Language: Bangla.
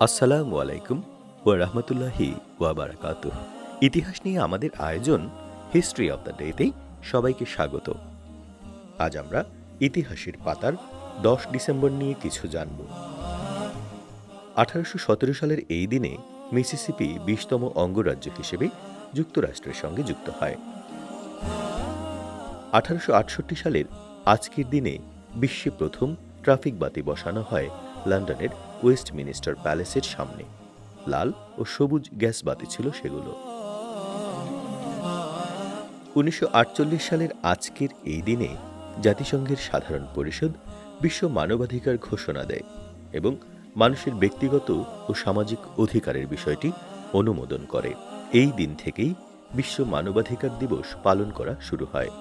আসসালামু আলাইকুম ওয়া রাহমাতুল্লাহি ওয়া বারাকাতুহ। ইতিহাস নিয়ে আমাদের আয়োজন হিস্ট্রি অব দ্য ডেতে সবাইকে স্বাগত। আজ আমরা ইতিহাসের পাতার 10 ডিসেম্বর নিয়ে কিছু জানব। 1817 সালের এই দিনে মিসিসিপি 20তম অঙ্গরাজ্য হিসেবে যুক্তরাষ্ট্রের সঙ্গে যুক্ত হয়। 1868 সালের আজকের দিনে বিশ্বে প্রথম ট্রাফিক বাতি বসানো হয় লন্ডনের ওয়েস্টমিনিস্টার প্যালেসের সামনে। লাল ও সবুজ গ্যাস বাতি ছিল সেগুলো। 1948 সালের আজকের এই দিনে জাতিসংঘের সাধারণ পরিষদ বিশ্ব মানবাধিকার ঘোষণা দেয় এবং মানুষের ব্যক্তিগত ও সামাজিক অধিকারের বিষয়টি অনুমোদন করে। এই দিন থেকেই বিশ্ব মানবাধিকার দিবস পালন করা শুরু হয়।